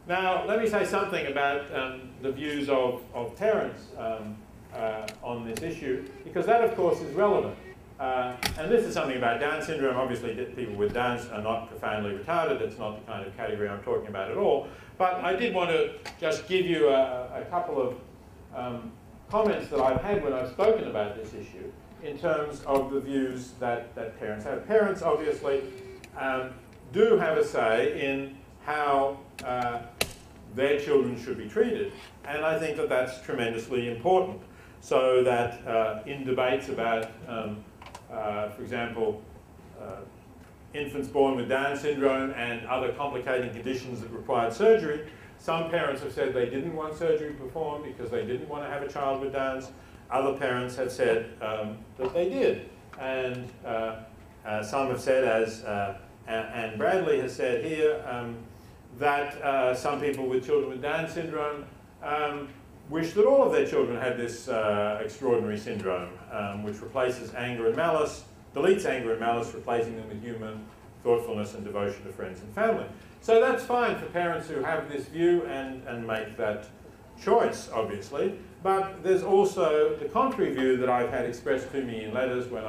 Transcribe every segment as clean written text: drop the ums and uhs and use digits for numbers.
Now, let me say something about the views of parents on this issue, because that, of course, is relevant. And this is something about Down syndrome. Obviously, people with Downs are not profoundly retarded. It's not the kind of category I'm talking about at all. But I did want to just give you a couple of comments that I've had when I've spoken about this issue in terms of the views that parents have. Parents, obviously, do have a say in how their children should be treated. And I think that that's tremendously important. So that in debates about, for example, infants born with Down syndrome and other complicating conditions that required surgery, some parents have said they didn't want surgery performed because they didn't want to have a child with Downs. Other parents have said that they did. And some have said, as Anne Bradley has said here, that some people with children with Down syndrome wish that all of their children had this extraordinary syndrome, which replaces anger and malice, deletes anger and malice, replacing them with humour, thoughtfulness and devotion to friends and family. So that's fine for parents who have this view and make that choice, obviously. But there's also the contrary view that I've had expressed to me in letters when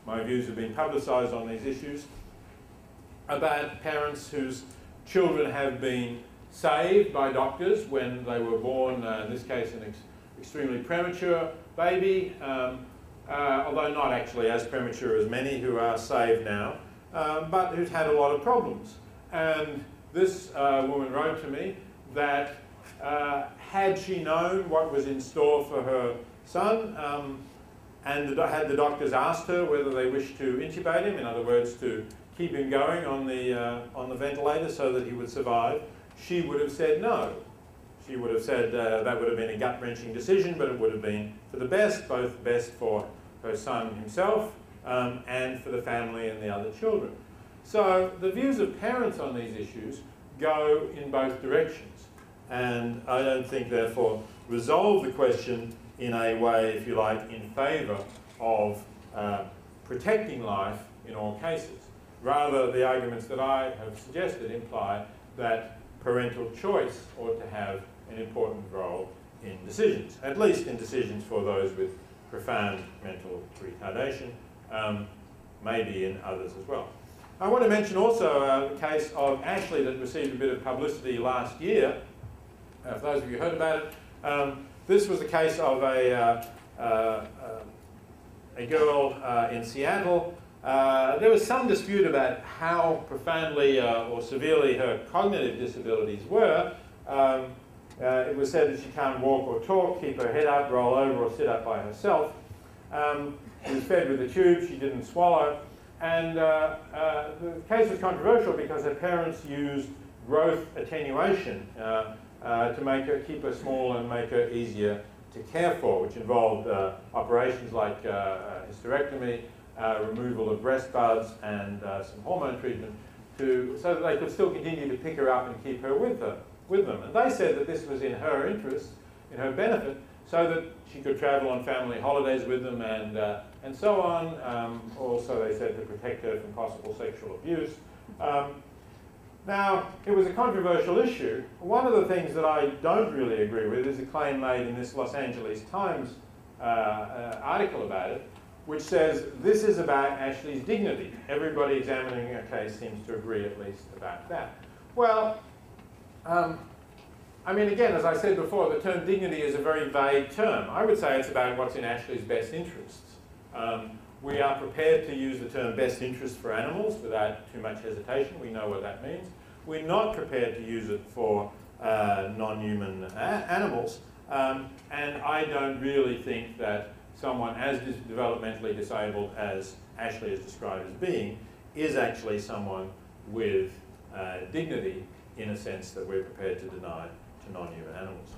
my views have been publicised on these issues, about parents whose children have been saved by doctors when they were born, in this case an extremely premature baby, although not actually as premature as many who are saved now, but who's had a lot of problems. And this woman wrote to me that had she known what was in store for her son, and had the doctors asked her whether they wished to intubate him, in other words, to keep him going on the ventilator so that he would survive, she would have said no. She would have said that would have been a gut-wrenching decision, but it would have been for the best, both best for her son himself and for the family and the other children. So the views of parents on these issues go in both directions, and I don't think, therefore, resolve the question in a way, if you like, in favour of protecting life in all cases. Rather, the arguments that I have suggested imply that parental choice ought to have an important role in decisions, at least in decisions for those with profound mental retardation, maybe in others as well. I want to mention also the case of Ashley that received a bit of publicity last year. For those of you who heard about it, this was the case of a girl in Seattle. There was some dispute about how profoundly or severely her cognitive disabilities were. It was said that she can't walk or talk, keep her head up, roll over, or sit up by herself. She was fed with a tube, she didn't swallow. And the case was controversial because her parents used growth attenuation to make her, keep her small and make her easier to care for, which involved operations like hysterectomy, removal of breast buds, and some hormone treatment so that they could still continue to pick her up and keep her with them. And they said that this was in her interest, in her benefit, so that she could travel on family holidays with them and so on. Also, they said to protect her from possible sexual abuse. Now, it was a controversial issue. One of the things that I don't really agree with is a claim made in this Los Angeles Times article about it, which says this is about Ashley's dignity. Everybody examining her case seems to agree at least about that. Well, I mean, again, as I said before, the term dignity is a very vague term. I would say it's about what's in Ashley's best interests. We are prepared to use the term best interest for animals without too much hesitation. We know what that means. We're not prepared to use it for non-human animals. And I don't really think that someone as developmentally disabled as Ashley is described as being is actually someone with dignity in a sense that we're prepared to deny to non-human animals.